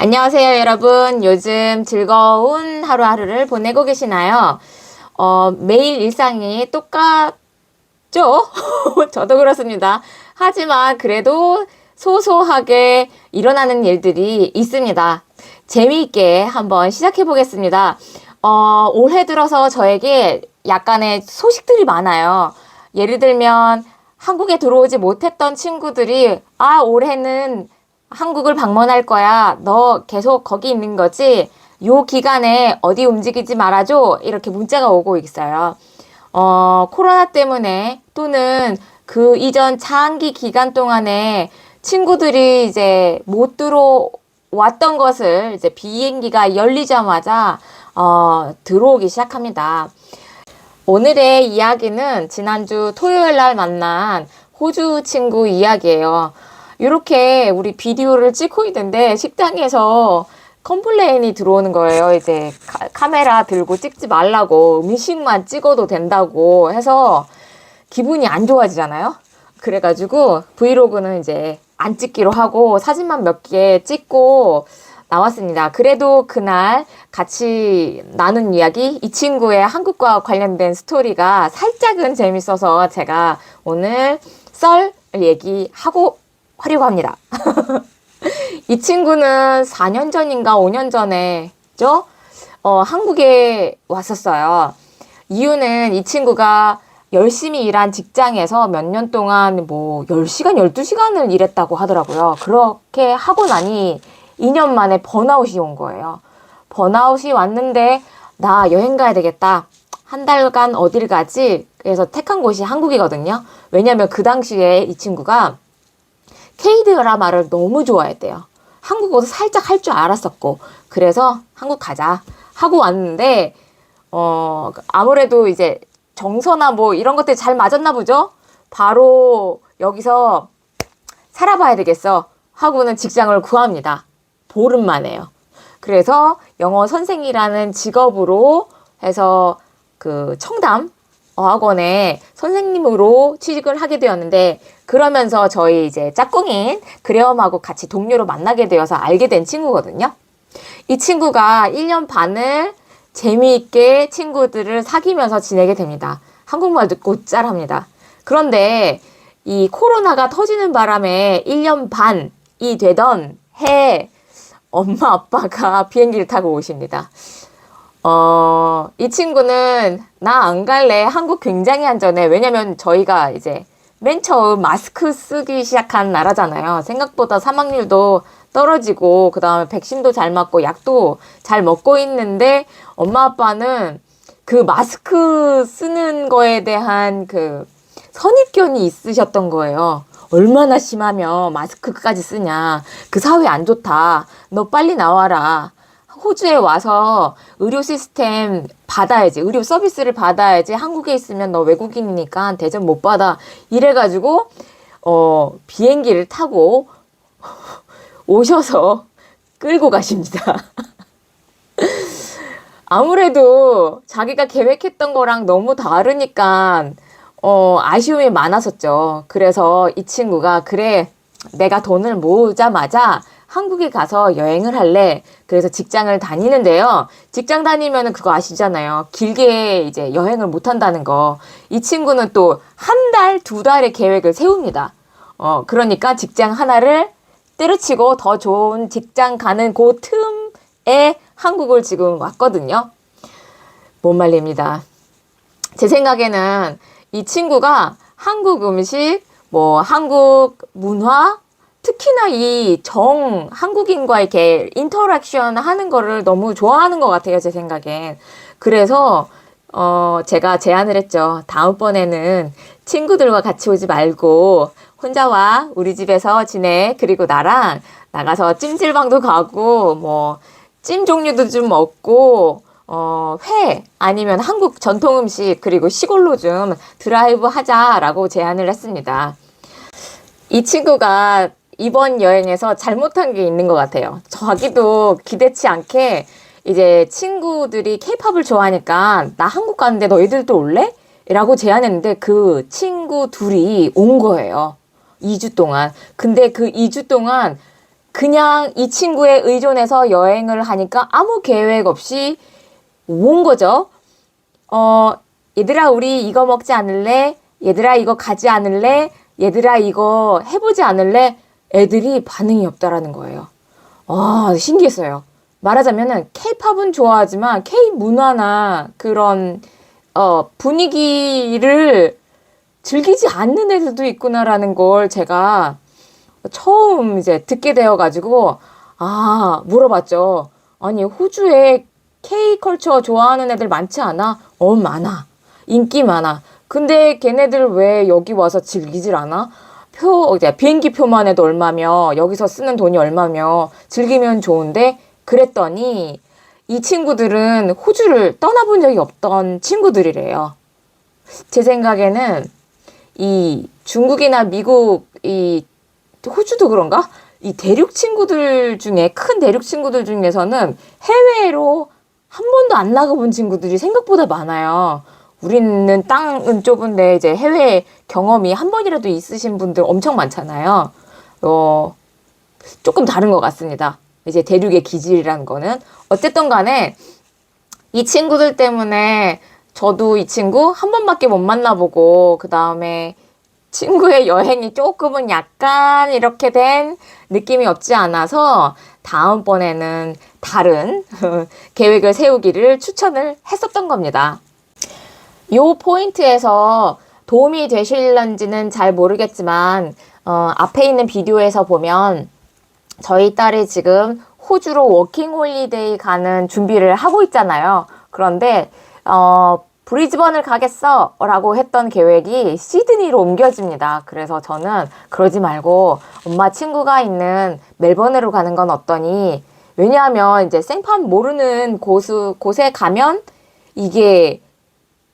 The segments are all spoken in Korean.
안녕하세요, 여러분. 요즘 즐거운 하루하루를 보내고 계시나요? 매일 일상이 똑같죠? 저도 그렇습니다. 하지만 그래도 소소하게 일어나는 일들이 있습니다. 재미있게 한번 시작해 보겠습니다. 올해 들어서 저에게 약간의 소식들이 많아요. 예를 들면 한국에 들어오지 못했던 친구들이 올해는 한국을 방문할 거야. 너 계속 거기 있는 거지? 요 기간에 어디 움직이지 말아줘. 이렇게 문자가 오고 있어요. 코로나 때문에 또는 그 이전 장기 기간 동안에 친구들이 이제 못 들어왔던 것을 이제 비행기가 열리자마자 들어오기 시작합니다. 오늘의 이야기는 지난주 토요일 날 만난 호주 친구 이야기예요. 이렇게 우리 비디오를 찍고 있는데 식당에서 컴플레인이 들어오는 거예요. 이제 카메라 들고 찍지 말라고, 음식만 찍어도 된다고 해서 기분이 안 좋아지잖아요. 그래가지고 브이로그는 이제 안 찍기로 하고 사진만 몇 개 찍고 나왔습니다. 그래도 그날 같이 나눈 이야기, 이 친구의 한국과 관련된 스토리가 살짝은 재밌어서 제가 오늘 썰 얘기하고 하려고 합니다. 이 친구는 4년 전인가 5년 전에죠? 한국에 왔었어요. 이유는 이 친구가 열심히 일한 직장에서 몇 년 동안 뭐 10시간, 12시간을 일했다고 하더라고요. 그렇게 하고 나니 2년 만에 번아웃이 온 거예요. 번아웃이 왔는데 나 여행 가야 되겠다. 한 달간 어딜 가지? 그래서 택한 곳이 한국이거든요. 왜냐면 그 당시에 이 친구가 K-드라마를 너무 좋아했대요. 한국어도 살짝 할 줄 알았었고, 그래서 한국 가자 하고 왔는데, 아무래도 이제 정서나 뭐 이런 것들이 잘 맞았나 보죠? 바로 여기서 살아봐야 되겠어 하고는 직장을 구합니다. 보름 만에요. 그래서 영어 선생이라는 직업으로 해서 그 청담 어학원에 선생님으로 취직을 하게 되었는데, 그러면서 저희 이제 짝꿍인 그레엄하고 같이 동료로 만나게 되어서 알게 된 친구거든요. 이 친구가 1년 반을 재미있게 친구들을 사귀면서 지내게 됩니다. 한국말도 곧잘합니다. 그런데 이 코로나가 터지는 바람에 1년 반이 되던 해에 엄마 아빠가 비행기를 타고 오십니다. 이 친구는 나 안 갈래. 한국 굉장히 안전해. 왜냐면 저희가 이제 맨 처음 마스크 쓰기 시작한 나라잖아요. 생각보다 사망률도 떨어지고 그 다음에 백신도 잘 맞고 약도 잘 먹고 있는데 엄마 아빠는 그 마스크 쓰는 거에 대한 그 선입견이 있으셨던 거예요. 얼마나 심하면 마스크까지 쓰냐. 그 사회 안 좋다. 너 빨리 나와라. 호주에 와서 의료 시스템 받아야지. 의료 서비스를 받아야지. 한국에 있으면 너 외국인이니까 대접 못 받아. 이래가지고 비행기를 타고 오셔서 끌고 가십니다. 아무래도 자기가 계획했던 거랑 너무 다르니까 아쉬움이 많았었죠. 그래서 이 친구가 그래, 내가 돈을 모으자마자 한국에 가서 여행을 할래. 그래서 직장을 다니는데요. 직장 다니면은 그거 아시잖아요. 길게 이제 여행을 못 한다는 거. 이 친구는 또 한 달, 두 달의 계획을 세웁니다. 그러니까 직장 하나를 때려치고 더 좋은 직장 가는 그 틈에 한국을 지금 왔거든요. 못 말립니다. 제 생각에는 이 친구가 한국 음식, 뭐 한국 문화, 특히나 이 한국인과 이렇게 인터랙션 하는 거를 너무 좋아하는 것 같아요, 제 생각엔. 그래서, 제가 제안을 했죠. 다음번에는 친구들과 같이 오지 말고, 혼자 와, 우리 집에서 지내. 그리고 나랑 나가서 찜질방도 가고, 뭐, 찜 종류도 좀 먹고, 회, 아니면 한국 전통 음식, 그리고 시골로 좀 드라이브 하자라고 제안을 했습니다. 이 친구가 이번 여행에서 잘못한 게 있는 것 같아요. 자기도 기대치 않게 이제 친구들이 케이팝을 좋아하니까 나 한국 가는데 너희들도 올래? 라고 제안했는데 그 친구 둘이 온 거예요. 2주 동안. 근데 그 2주 동안 그냥 이 친구에 의존해서 여행을 하니까 아무 계획 없이 온 거죠. 얘들아, 우리 이거 먹지 않을래? 얘들아, 이거 가지 않을래? 얘들아, 이거 해보지 않을래? 애들이 반응이 없다라는 거예요. 신기했어요. 말하자면은 K-팝은 좋아하지만 K-문화나 그런 분위기를 즐기지 않는 애들도 있구나라는 걸 제가 처음 이제 듣게 되어가지고 물어봤죠. 아니, 호주에 K-컬처 좋아하는 애들 많지 않아? 많아. 인기 많아. 근데 걔네들 왜 여기 와서 즐기질 않아? 이제 비행기 표만 해도 얼마며, 여기서 쓰는 돈이 얼마며, 즐기면 좋은데? 그랬더니, 이 친구들은 호주를 떠나본 적이 없던 친구들이래요. 제 생각에는, 이 중국이나 미국, 이 호주도 그런가? 이 대륙 친구들 중에, 큰 대륙 친구들 중에서는 해외로 한 번도 안 나가본 친구들이 생각보다 많아요. 우리는 땅은 좁은데 이제 해외 경험이 한 번이라도 있으신 분들 엄청 많잖아요. 조금 다른 것 같습니다. 이제 대륙의 기질이라는 거는. 어쨌든 간에 이 친구들 때문에 저도 이 친구 한 번밖에 못 만나보고 그 다음에 친구의 여행이 조금은 약간 이렇게 된 느낌이 없지 않아서 다음번에는 다른 계획을 세우기를 추천을 했었던 겁니다. 요 포인트에서 도움이 되실런지는 잘 모르겠지만 앞에 있는 비디오에서 보면 저희 딸이 지금 호주로 워킹 홀리데이 가는 준비를 하고 있잖아요. 그런데 브리즈번을 가겠어 라고 했던 계획이 시드니로 옮겨집니다. 그래서 저는 그러지 말고 엄마 친구가 있는 멜버른으로 가는 건 어떠니? 왜냐하면 이제 생판 모르는 곳에 가면 이게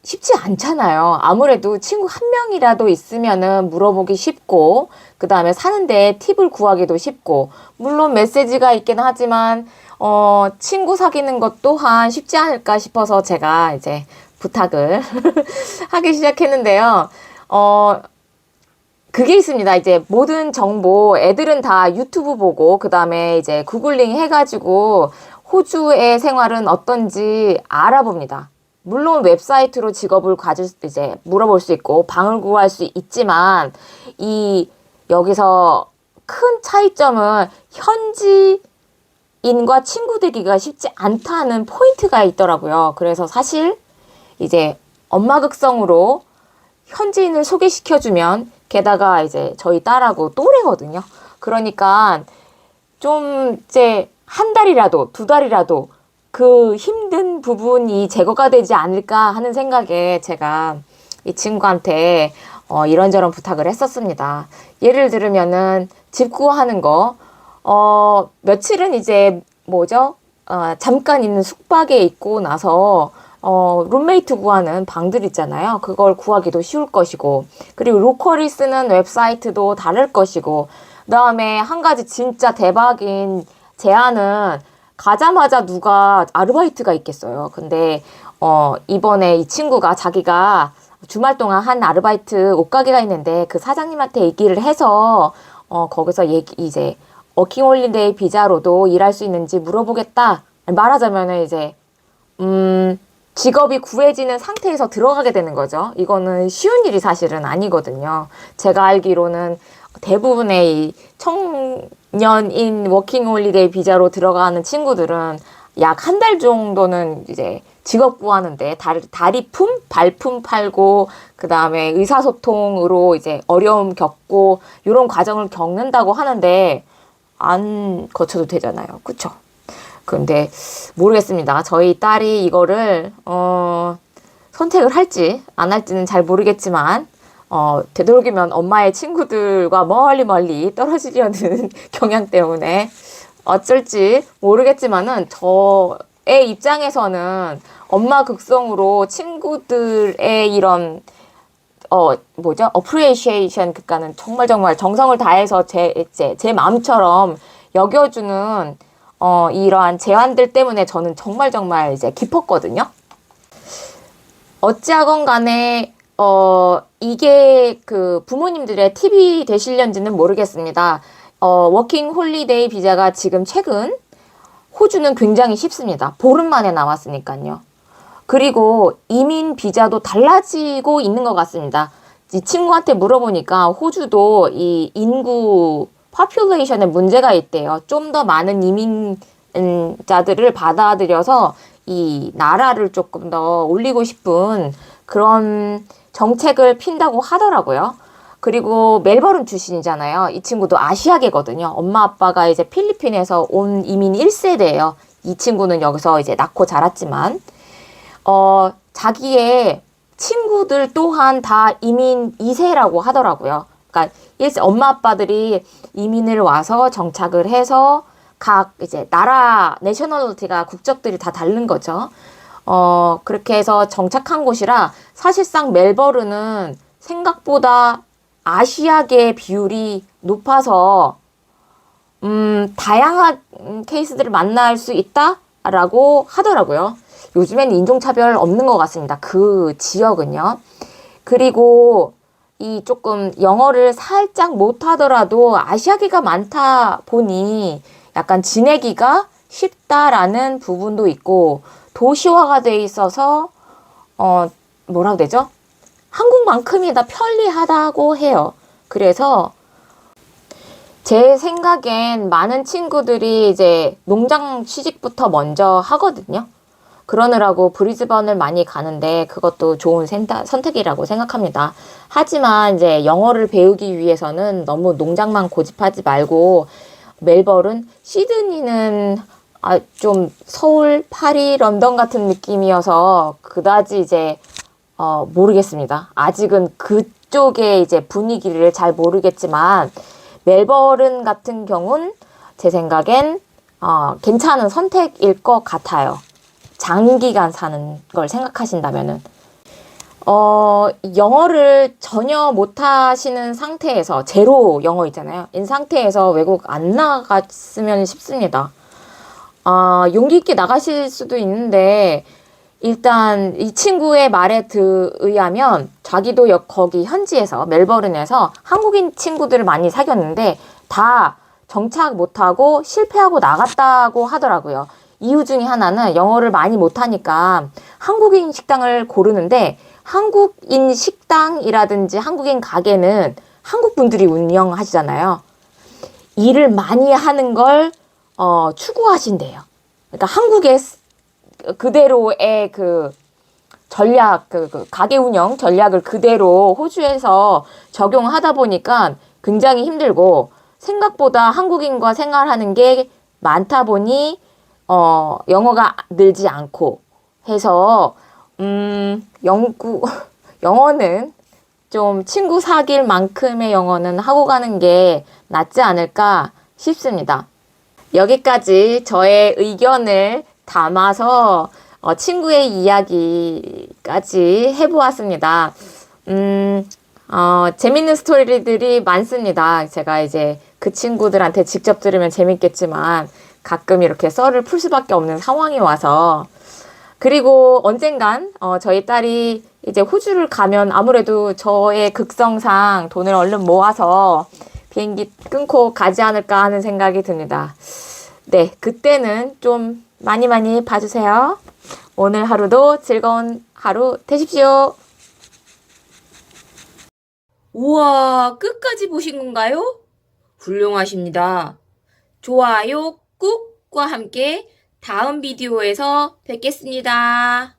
쉽지 않잖아요. 아무래도 친구 한 명이라도 있으면은 물어보기 쉽고, 그 다음에 사는데 팁을 구하기도 쉽고, 물론 메시지가 있긴 하지만, 친구 사귀는 것 또한 쉽지 않을까 싶어서 제가 이제 부탁을 하기 시작했는데요. 그게 있습니다. 이제 모든 정보, 애들은 다 유튜브 보고, 그 다음에 이제 구글링 해가지고, 호주의 생활은 어떤지 알아봅니다. 물론 웹사이트로 직업을 이제 물어볼 수 있고 방을 구할 수 있지만 여기서 큰 차이점은 현지인과 친구 되기가 쉽지 않다는 포인트가 있더라고요. 그래서 사실 이제 엄마 극성으로 현지인을 소개시켜주면 게다가 이제 저희 딸하고 또래거든요. 그러니까 좀 이제 한 달이라도 두 달이라도 그 힘든 부분이 제거가 되지 않을까 하는 생각에 제가 이 친구한테 이런저런 부탁을 했었습니다. 예를 들면은 집 구하는 거, 며칠은 이제 잠깐 있는 숙박에 있고 나서 룸메이트 구하는 방들 있잖아요. 그걸 구하기도 쉬울 것이고, 그리고 로컬이 쓰는 웹사이트도 다를 것이고, 그 다음에 한 가지 진짜 대박인 제안은 가자마자 누가 아르바이트가 있겠어요. 근데 이번에 이 친구가 자기가 주말 동안 한 아르바이트 옷가게가 있는데 그 사장님한테 얘기를 해서 거기서 이제 워킹홀리데이 비자로도 일할 수 있는지 물어보겠다. 말하자면은 이제 직업이 구해지는 상태에서 들어가게 되는 거죠. 이거는 쉬운 일이 사실은 아니거든요. 제가 알기로는 대부분의 이 청년인 워킹홀리데이 비자로 들어가는 친구들은 약 한 달 정도는 이제 직업 구하는데 다리품, 발품 팔고 그 다음에 의사소통으로 이제 어려움 겪고 이런 과정을 겪는다고 하는데 안 거쳐도 되잖아요. 그쵸? 근데 모르겠습니다. 저희 딸이 이거를 선택을 할지 안 할지는 잘 모르겠지만 되도록이면 엄마의 친구들과 멀리 떨어지려는 경향 때문에 어쩔지 모르겠지만은 저의 입장에서는 엄마 극성으로 친구들의 이런 어프리시에이션 그러니까는 정말 정성을 다해서 제 마음처럼 여겨주는 이러한 제안들 때문에 저는 정말 이제 깊었거든요. 어찌하건 간에 이게 그 부모님들의 팁이 되실런지는 모르겠습니다. 워킹 홀리데이 비자가 지금 최근 호주는 굉장히 쉽습니다. 보름 만에 나왔으니까요. 그리고 이민 비자도 달라지고 있는 것 같습니다. 이 친구한테 물어보니까 호주도 이 인구 파퓰레이션에 문제가 있대요. 좀 더 많은 이민자들을 받아들여서 이 나라를 조금 더 올리고 싶은 그런 정책을 핀다고 하더라고요. 그리고 멜버른 출신이잖아요. 이 친구도 아시아계거든요. 엄마 아빠가 이제 필리핀에서 온 이민 1세대예요. 이 친구는 여기서 이제 낳고 자랐지만 자기의 친구들 또한 다 이민 2세라고 하더라고요. 그러니까 엄마 아빠들이 이민을 와서 정착을 해서 각 이제 나라 내셔널리티가 국적들이 다 다른 거죠. 그렇게 해서 정착한 곳이라 사실상 멜버른은 생각보다 아시아계 비율이 높아서 다양한 케이스들을 만날 수 있다라고 하더라고요. 요즘엔 인종차별 없는 것 같습니다. 그 지역은요. 그리고 이 조금 영어를 살짝 못하더라도 아시아계가 많다 보니 약간 지내기가 쉽다라는 부분도 있고 도시화가 돼 있어서 뭐라고 되죠? 한국만큼이나 편리하다고 해요. 그래서 제 생각엔 많은 친구들이 이제 농장 취직부터 먼저 하거든요. 그러느라고 브리즈번을 많이 가는데 그것도 좋은 선택이라고 생각합니다. 하지만 이제 영어를 배우기 위해서는 너무 농장만 고집하지 말고 멜버른, 시드니는 좀 서울, 파리, 런던 같은 느낌이어서 그다지 이제 모르겠습니다. 아직은 그쪽의 이제 분위기를 잘 모르겠지만 멜버른 같은 경우는 제 생각엔 괜찮은 선택일 것 같아요. 장기간 사는 걸 생각하신다면은 영어를 전혀 못하시는 상태에서 제로 영어 있잖아요. 이 상태에서 외국 안 나갔으면 싶습니다. 용기 있게 나가실 수도 있는데 일단 이 친구의 말에 의하면 자기도 거기 현지에서 멜버른에서 한국인 친구들을 많이 사귀었는데 다 정착 못하고 실패하고 나갔다고 하더라고요. 이유 중에 하나는 영어를 많이 못하니까 한국인 식당을 고르는데 한국인 식당이라든지 한국인 가게는 한국 분들이 운영하시잖아요. 일을 많이 하는 걸 추구하신대요. 그러니까 한국의 그대로의 그 전략, 그 가게 운영 전략을 그대로 호주에서 적용하다 보니까 굉장히 힘들고 생각보다 한국인과 생활하는 게 많다 보니 영어가 늘지 않고 해서 영어는 좀 친구 사귈 만큼의 영어는 하고 가는 게 낫지 않을까 싶습니다. 여기까지 저의 의견을 담아서 친구의 이야기까지 해보았습니다. 재밌는 스토리들이 많습니다. 제가 이제 그 친구들한테 직접 들으면 재밌겠지만 가끔 이렇게 썰을 풀 수밖에 없는 상황이 와서 그리고 언젠간 저희 딸이 이제 호주를 가면 아무래도 저의 극성상 돈을 얼른 모아서 비행기 끊고 가지 않을까 하는 생각이 듭니다. 네, 그때는 좀 많이 봐주세요. 오늘 하루도 즐거운 하루 되십시오. 우와, 끝까지 보신 건가요? 훌륭하십니다. 좋아요 꾹과 함께 다음 비디오에서 뵙겠습니다.